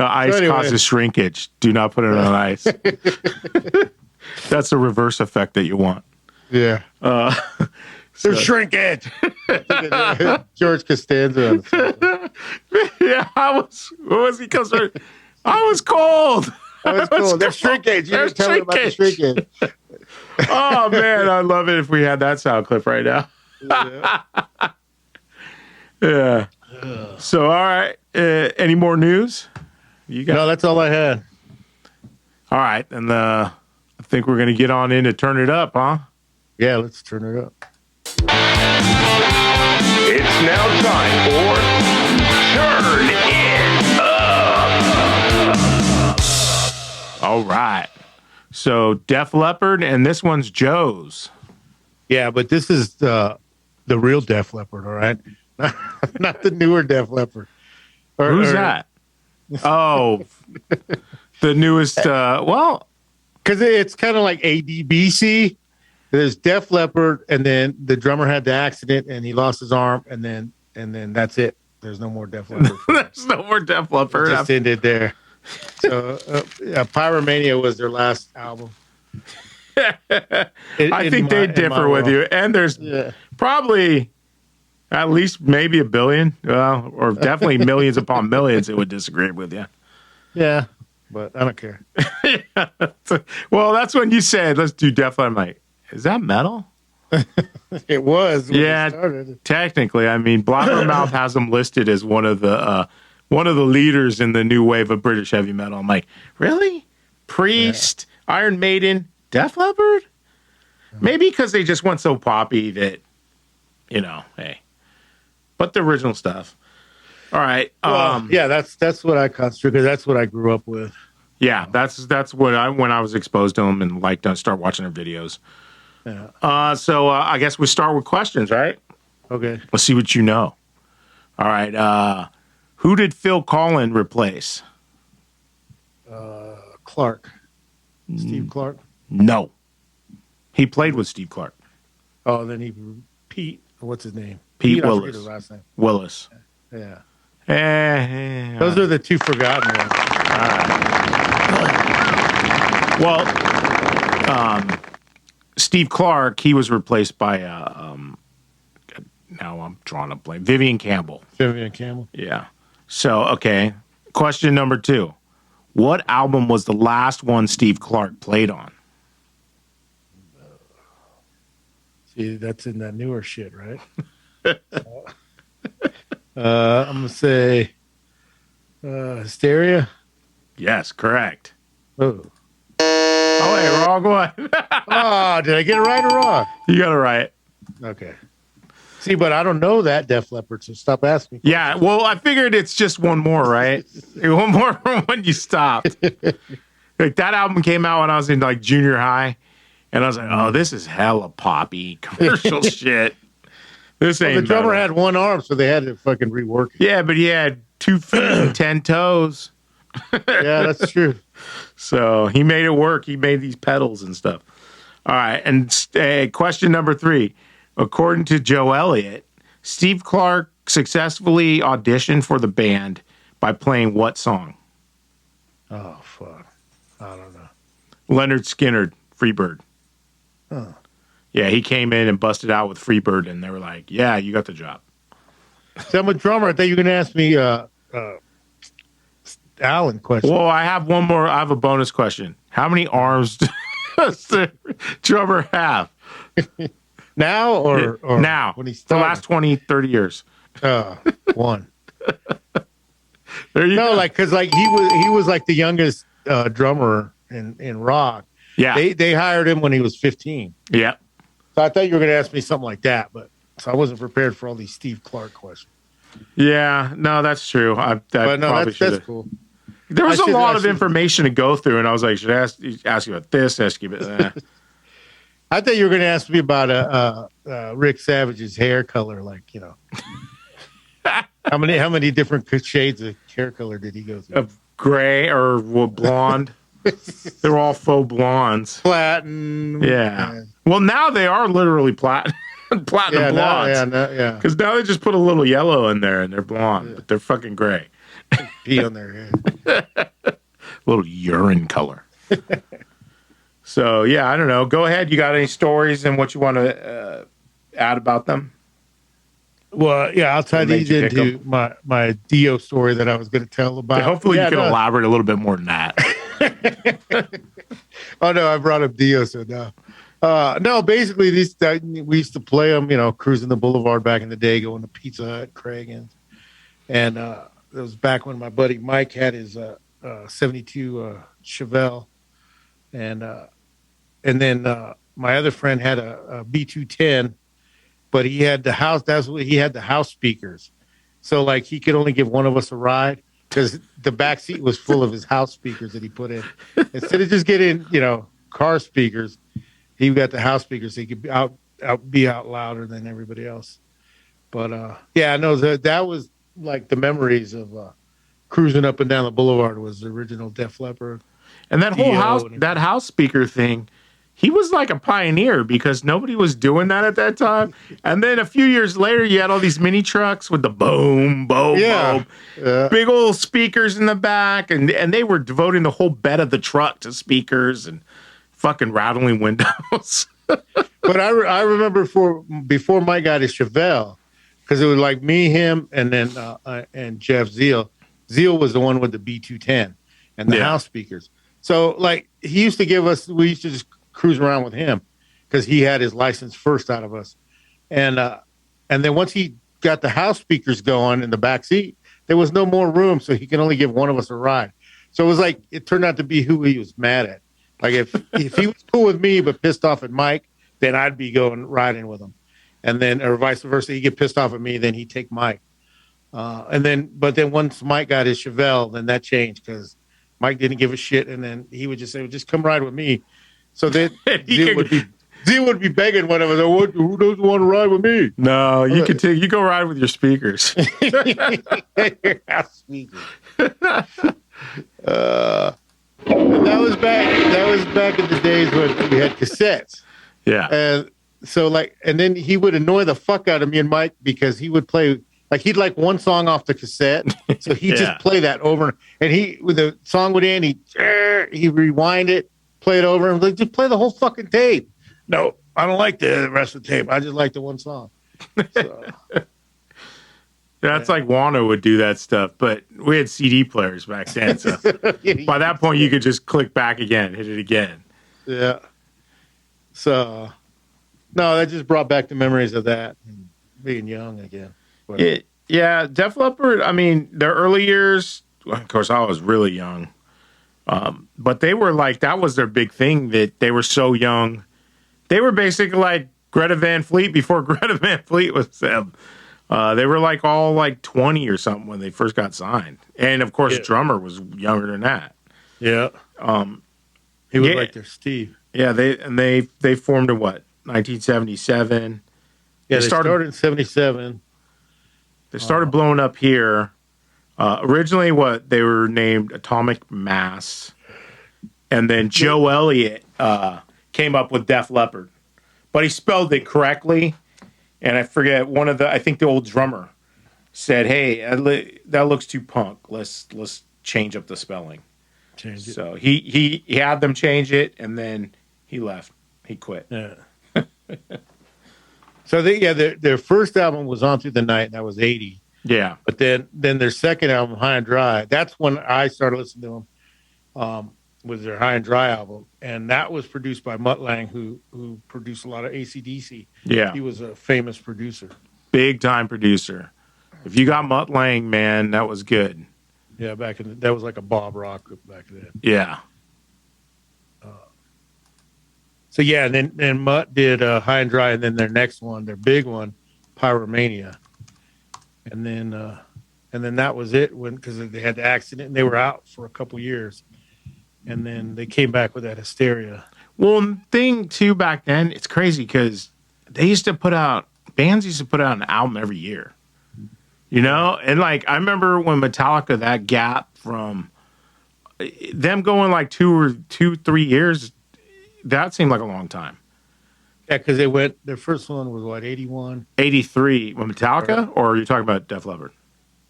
ice anyway. causes shrinkage. Do not put it on ice. That's the reverse effect that you want. Yeah. So, shrinkage. George Costanza. yeah, what was he concerned? I was cold. That was cool. There's shrinkage. You didn't tell me about the shrinkage. Oh, man, I love it if we had that sound clip right now. Yeah. So, all right. Any more news? No, that's all I had. All right. And I think we're going to get on in to Turn It Up, huh? Yeah, let's turn it up. It's now time for Turn It Up. All right. So Def Leppard, and this one's Joe's. Yeah, but this is the real Def Leppard, all right? Not the newer Def Leppard. Who's that? Oh, the newest. Well, because it's kind of like ADBC. There's Def Leppard, and then the drummer had the accident, and he lost his arm, and then that's it. There's no more Def Leppard. there's no more Def Leppard. It just ended there. So, Pyromania was their last album. I think they differ with you, and there's probably at least maybe a billion, or definitely millions upon millions that would disagree with you. Yeah, but I don't care. Well, that's when you said, let's do Def Leppard. I'm like, is that metal? It was. When Yeah, it started. technically. I mean, Blabbermouth has them listed as one of the leaders in the new wave of British heavy metal. I'm like, really? Priest, Iron Maiden, Def Leppard? Maybe because they just went so poppy that, hey. But the original stuff. All right. Well, yeah, that's what I consider, because that's what I grew up with. Yeah, that's when I was exposed to them and liked to start watching their videos. Yeah. So I guess we start with questions, right? Okay. Let's see what you know. All right. Who did Phil Collin replace? Clark. Steve Clark. No. He played with Steve Clark. Oh, then Pete. What's his name? Pete I forget Willis. his last name. Willis. Yeah. Those are the two forgotten ones. Well, Steve Clark, he was replaced by now I'm drawing a blank. Vivian Campbell. Vivian Campbell. Yeah. So, okay. Question number 2. What album was the last one Steve Clark played on? See, that's in that newer shit, right? I'm gonna say Hysteria. Yes, correct. Oh. Oh, wait, wrong one. Oh, did I get it right or wrong? You got it right. Okay. See, but I don't know that Def Leppard, so stop asking. Yeah, well, I figured it's just one more, right? One more from when you stopped. Like that album came out when I was in like junior high, and I was like, "Oh, this is hella poppy commercial shit." This ain't. Well, the drummer better. had one arm, so they had to fucking rework it. Yeah, but he had 2 feet and 10 toes, Yeah, that's true. so he made it work. He made these pedals and stuff. All right, and question number 3. According to Joe Elliott, Steve Clark successfully auditioned for the band by playing what song? Oh fuck, I don't know. Leonard Skinner, Freebird. Huh. Yeah, he came in and busted out with Freebird, and they were like, "Yeah, you got the job." So I'm a drummer. I thought you were gonna ask me Alan question. Well, I have one more. I have a bonus question. How many arms does the drummer have? Now or Now, when he the started? last 20, 30 years. One. There you No, go. like because like he was like the youngest drummer in rock. Yeah. They hired him when he was 15. Yeah. So I thought you were going to ask me something like that, but so I wasn't prepared for all these Steve Clark questions. Yeah. No, that's true. But no, that's cool. There was I a should- lot I of should- information to go through, and I was like, should I ask you about this? Ask you about that? I thought you were going to ask me about Rick Savage's hair color, like how many different shades of hair color did he go through? Of gray or blonde. They're all faux blondes. Platinum. Yeah. Well, now they are literally platinum Yeah, blondes. yeah. Because now they just put a little yellow in there and they're blonde, but they're fucking gray. Pee on their head. A little urine color. So, yeah, I don't know. Go ahead. You got any stories and what you want to add about them? Well, yeah, I'll tie What made these you pick into my Dio story that I was going to tell about. Hopefully Yeah, you can no. elaborate a little bit more than that. Oh no, I brought up Dio, so no. No, basically we used to play them, cruising the boulevard back in the day, going to Pizza Hut, Cragen's, and it was back when my buddy Mike had his 72 Chevelle, and then my other friend had a B210, but he had the house. That's what he had, the house speakers. So like he could only give one of us a ride because the back seat was full of his house speakers that he put in. Instead of just getting car speakers, he got the house speakers so he could be out louder than everybody else. But yeah, no, that was like the memories of cruising up and down the boulevard was the original Def Leppard. And that whole Dio that house speaker thing, he was like a pioneer because nobody was doing that at that time. And then a few years later, you had all these mini trucks with the boom, boom, boom, big old speakers in the back, and they were devoting the whole bed of the truck to speakers and fucking rattling windows. But I remember before Mike got his Chevelle, because it was like me, him, and then and Jeff Zeal. Zeal was the one with the B210 and the house speakers. So like we used to just cruise around with him because he had his license first out of us, and then once he got the house speakers going in the back seat, there was no more room, so he could only give one of us a ride. So it was like it turned out to be who he was mad at. Like if he was cool with me but pissed off at Mike, then I'd be going riding with him, and then or vice versa. He'd get pissed off at me, then he'd take Mike. But then once Mike got his Chevelle, then that changed because Mike didn't give a shit, and then he would just say, well, "Just come ride with me." So then Zeal would be begging one of us, "Who doesn't want to ride with me?" No, you you go ride with your speakers. House speakers. And that was back in the days when we had cassettes. Yeah. And so and then he would annoy the fuck out of me and Mike because he would play he'd like one song off the cassette. So he'd just play that over. And when the song would end, he'd rewind it, play it over, and like, just play the whole fucking tape. no, I don't like the rest of the tape. I just like the one song. So, That's like Wano would do that stuff, but we had CD players back then. So by that point, you could just click back again, hit it again. yeah. So, no, that just brought back the memories of that and being young again. But, Yeah, Def Leppard, I mean, their early years, of course, I was really young. But they were like, that was their big thing, that they were so young. They were basically like Greta Van Fleet before Greta Van Fleet was them. They were like all like 20 or something when they first got signed. And of course, drummer was younger than that. Yeah. He was like their Steve. Yeah, they formed in what, 1977? Yeah, they started in 77. They started blowing up here. Originally, they were named Atomic Mass, and then Joe Elliott came up with Def Leppard, but he spelled it correctly, and I forget I think the old drummer said, "Hey, that looks too punk. Let's change up the spelling." Change it. So he had them change it, and then he left. He quit. Yeah. So their first album was On Through the Night, and that was 80. Yeah. But then their second album, High and Dry, that's when I started listening to them, was their High and Dry album. And that was produced by Mutt Lange, who produced a lot of AC/DC. Yeah. He was a famous producer. Big time producer. If you got Mutt Lange, man, that was good. Yeah, that was like a Bob Rock back then. Yeah. So yeah, and then Mutt did High and Dry, and then their next one, their big one, Pyromania. And then that was it because they had the accident and they were out for a couple years, and then they came back with that Hysteria. Well, thing too back then, it's crazy because bands used to put out an album every year, you know. And like I remember when Metallica, that gap from them going like 3 years, that seemed like a long time. Yeah, because their first one was what, 81? 83 when Metallica, or are you talking about Def Leppard?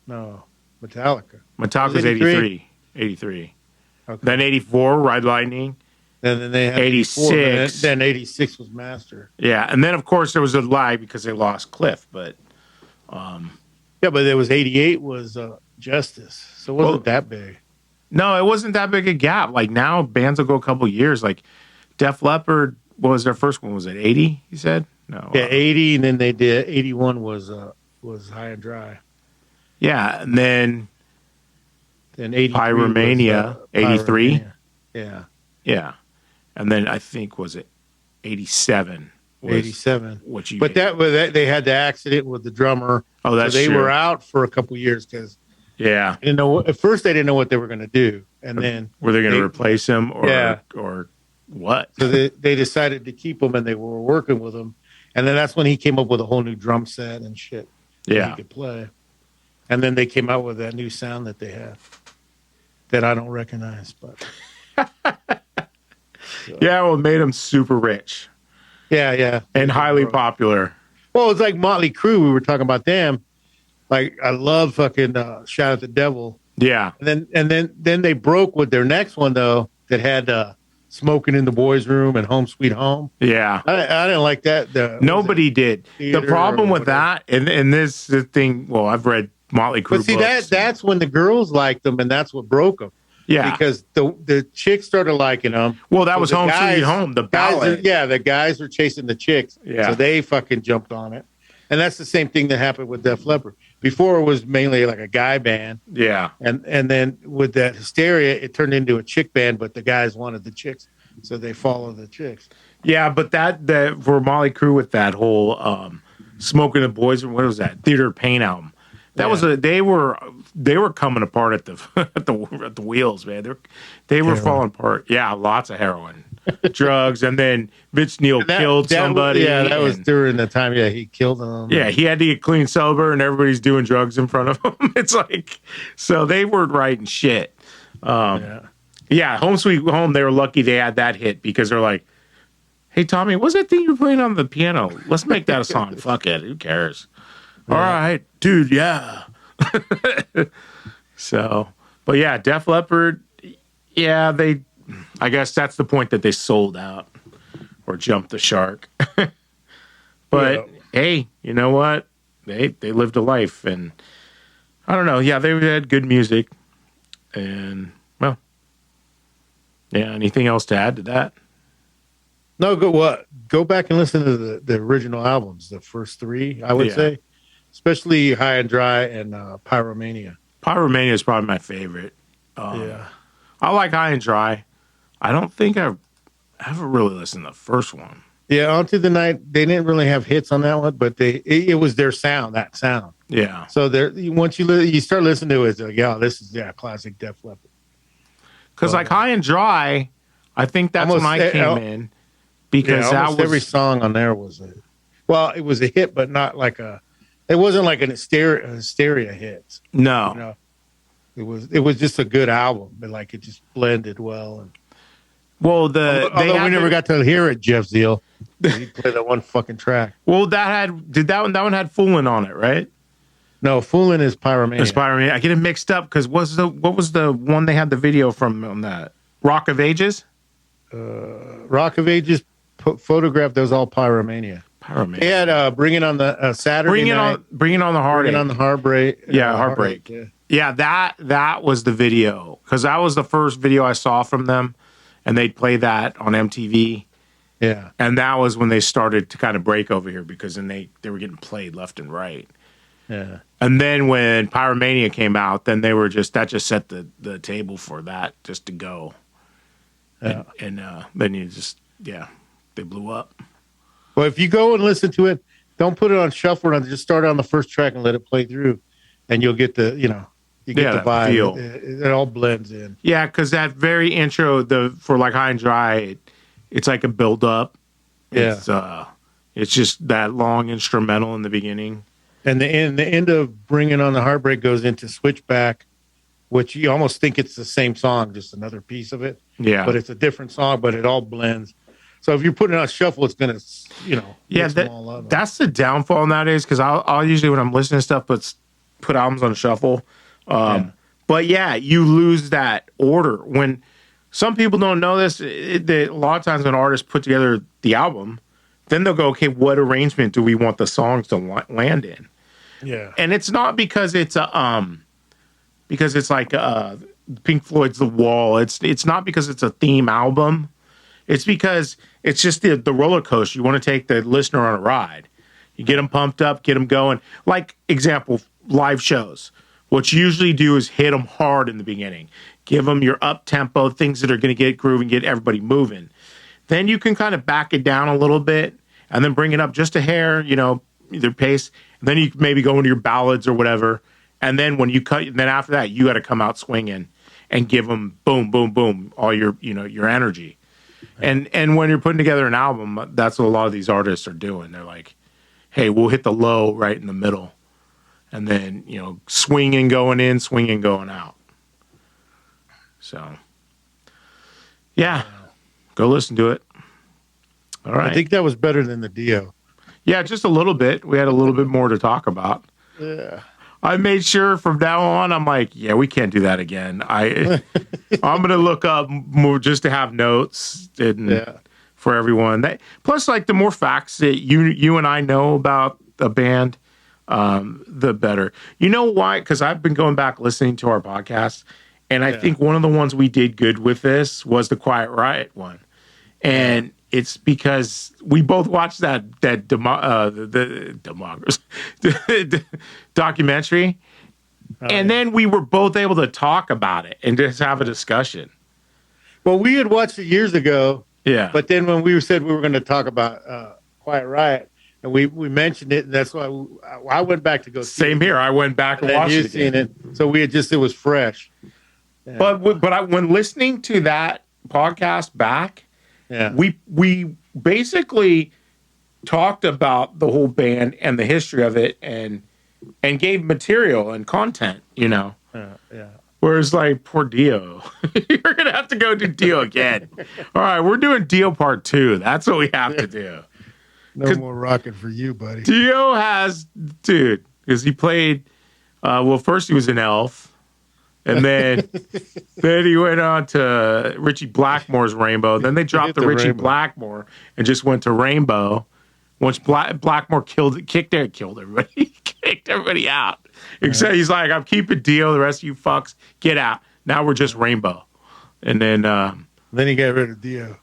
No, Metallica. Metallica's 83. 83. Okay. Then 84, Ride Lightning. And then they had 86. Then 86 was Master. Yeah, and then of course there was a lag because they lost Cliff, but yeah, but there was 88 was Justice, so it wasn't that big. No, it wasn't that big a gap. Like now, bands will go a couple years. Like Def Leppard, what was their first one? Was it 80? You said no. Yeah, 80, and then they did 81 was High and Dry. Yeah, and then 83 Pyromania, 83. Yeah, yeah, and then I think was it 87? 87. But they had the accident with the drummer. Oh, that's so they true. were out for a couple years because yeah, at first they didn't know what they were going to do, and then were they going to replace him or what? So they decided to keep him, and they were working with him, and then that's when he came up with a whole new drum set and shit. Yeah, he could play, and then they came out with that new sound that they have that I don't recognize, but yeah, well, it made him super rich. Yeah, and highly popular. Well, it's like Motley Crue. We were talking about them. Like I love fucking Shout at the Devil. Yeah, and then they broke with their next one though that had Smoking in the Boys' Room and Home Sweet Home. Yeah, I didn't like that. Nobody did. The problem with that, and this thing. Well, I've read Motley Crue. But see, books. that's when the girls liked them, and that's what broke them. Yeah, because the chicks started liking them. Well, that was Home Sweet Home, the ballad. The guys were chasing the chicks. Yeah, so they fucking jumped on it, and that's the same thing that happened with Def Leppard. Before it was mainly like a guy band. Yeah, and then with that Hysteria, it turned into a chick band, but the guys wanted the chicks, so they followed the chicks. Yeah, but that for Motley Crue with that whole Smoking the Boys, what was that? Theater of Pain album. That was they were coming apart at the at the wheels, man. They were falling apart. Yeah, lots of heroin, drugs, and then Vince Neil killed somebody. That was during the time. Yeah, he killed them. Yeah, he had to get clean sober, and everybody's doing drugs in front of him. It's like, so they weren't writing shit. Yeah, Home Sweet Home. They were lucky they had that hit because they're like, "Hey Tommy, what's that thing you're playing on the piano? Let's make that a song. Fuck it, who cares?" All right, dude. Yeah. So, but yeah, Def Leppard. Yeah, I guess that's the point that they sold out. or jump the shark. But hey, you know what? They lived a life, and I don't know. Yeah, they had good music, and well, yeah. Anything else to add to that? No, go back and listen to the original albums, the first three, I would say, especially High and Dry and Pyromania. Pyromania is probably my favorite. I like High and Dry. I don't think I've ever really listened to the first one. Yeah, Onto the Night, they didn't really have hits on that one, but it was their sound, that sound. Yeah. So once you start listening to it, it's like, yeah, this is classic Def Leppard. Because like High and Dry, I think that's when I came in, because that was every song on there was it was a hit, but not like it wasn't like an hysteria hit. No. You know? It was just a good album, but like it just blended well. And well, although we never got to hear it, Jeff Zeal. He played that one fucking track. Well, that one had Foolin' on it, right? No, Foolin' is Pyromania. It's Pyromania. I get it mixed up because what was the one they had the video from on that? Rock of Ages? Rock of Ages photograph, that was all Pyromania. Pyromania. They had Bring It On the Saturday night. Bring It On the Heartache. Bring It On the Heartbreak. Yeah, Heartbreak. Yeah, that was the video, because that was the first video I saw from them, and they'd play that on MTV. Yeah. And that was when they started to kind of break over here, because then they were getting played left and right. Yeah. And then when Pyromania came out, then that just set the table for that just to go. Yeah. And then they blew up. Well, if you go and listen to it, don't put it on shuffle, just start on the first track and let it play through, and you'll get the the vibe. Feel. It all blends in. Yeah, because that very intro, for like High and Dry, it's like a build up. Yeah. It's just that long instrumental in the beginning. And the end of Bringing On the Heartbreak goes into Switchback, which you almost think it's the same song, just another piece of it. Yeah. But it's a different song, but it all blends. So if you're putting it on shuffle, it's going to, mix them all up. That's the downfall nowadays, because I'll usually, when I'm listening to stuff, put albums on shuffle. But yeah, you lose that order. When some people don't know this, a lot of times when artists put together the album, then they'll go, okay, what arrangement do we want the songs to land in? Yeah. And it's not because it's because it's like Pink Floyd's The Wall. It's not because it's a theme album. It's because it's just the roller coaster. You want to take the listener on a ride. You get them pumped up, get them going. Like, example, live shows. What you usually do is hit them hard in the beginning. Give them your up-tempo, things that are going to get grooving, get everybody moving. Then you can kind of back it down a little bit and then bring it up just a hair, either pace. And then you maybe go into your ballads or whatever. And then when you then after that, you got to come out swinging and give them boom, boom, boom, all your energy. And when you're putting together an album, that's what a lot of these artists are doing. They're like, hey, we'll hit the low right in the middle. And then, swinging going in, swinging going out. So, yeah, go listen to it. All right. I think that was better than the Dio. Yeah, just a little bit. We had a little bit more to talk about. Yeah. I made sure from now on, I'm like, yeah, we can't do that again. I'm going to look up more just to have notes for everyone. Plus, like, the more facts that you and I know about a band, the better. You know why? Because I've been going back listening to our podcast, and I think one of the ones we did good with this was the Quiet Riot one. And it's because we both watched the documentary, and then we were both able to talk about it and just have a discussion. Well, we had watched it years ago. Yeah. But then when we said we were going to talk about Quiet Riot, and we mentioned it, and that's why I went back to go see it. Same here. I went back and watched it again. Seen it. So it was fresh. Yeah. But when listening to that podcast back, we basically talked about the whole band and the history of it, and gave material and content, Yeah. Whereas, like, poor Dio, you're gonna have to go do Dio again. All right, we're doing Dio Part 2. That's what we have to do. No more rocking for you, buddy. Dio has, because he played. Well, first he was an Elf. And then he went on to Richie Blackmore's Rainbow. Then they dropped the Richie Rainbow. Blackmore and just went to Rainbow. Once Blackmore kicked everybody. Kicked everybody out. Except he's like, I'm keeping Dio. The rest of you fucks, get out. Now we're just Rainbow. And then he got rid of Dio.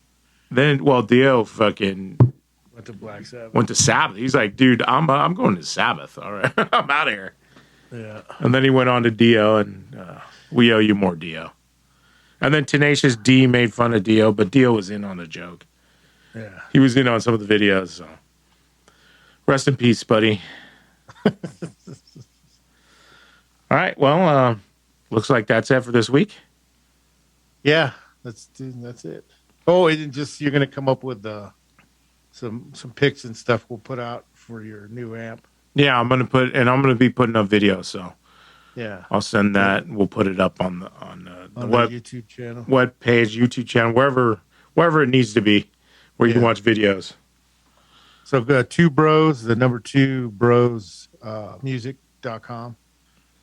Dio fucking Went to Black Sabbath. went to Sabbath. He's like, dude, I'm going to Sabbath. All right, I'm out of here. Yeah. And then he went on to Dio, and we owe you more, Dio. And then Tenacious D made fun of Dio, but Dio was in on the joke. Yeah. He was in on some of the videos. So rest in peace, buddy. All right. Well, looks like that's it for this week. Yeah. That's it. Oh, and just you're gonna come up with some pics and stuff we'll put out for your new amp. Yeah, I'm gonna be putting up videos. So Yeah. I'll send that. And we'll put it up on the web YouTube channel. web page, YouTube channel, wherever it needs to be, where you can watch videos. So go 2bros, the number 2bros music.com.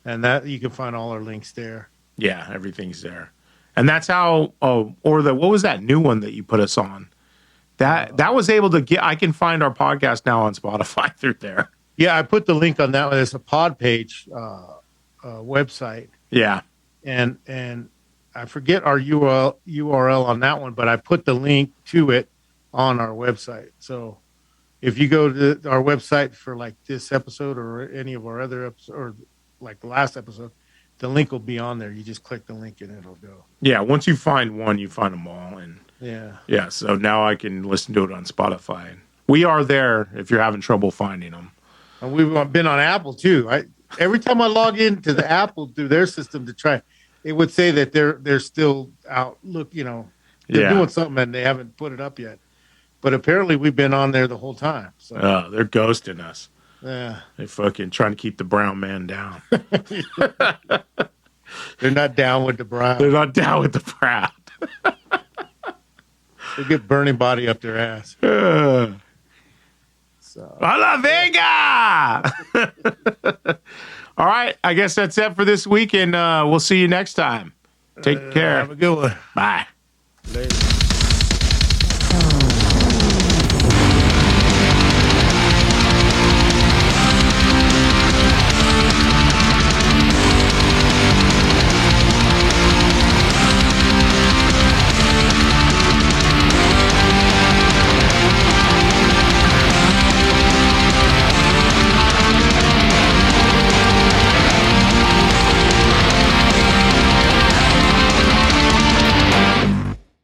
And that you can find all our links there. Yeah, everything's there. And that's how what was that new one that you put us on? That was able to get I can find our podcast now on Spotify through there. Yeah, I put the link on that one. It's a Podpage website. Yeah. And I forget our URL on that one, but I put the link to it on our website. So if you go to our website for like this episode or any of our other episodes, or like the last episode, the link will be on there. You just click the link and it'll go. Yeah, once you find one, you find them all. And yeah. So now I can listen to it on Spotify. We are there if you're having trouble finding them. And we've been on Apple too. Every time I log into the Apple through their system to try, it would say that they're still out. Look, they're doing something and they haven't put it up yet. But apparently we've been on there the whole time. So They're ghosting us. yeah, They're fucking trying to keep the brown man down. they're not down with the brown. They're not down with the proud. They get burning body up their ass. So A la Vega! All right, I guess that's it for this week, and we'll see you next time. Take care. have a good one. Bye. Later.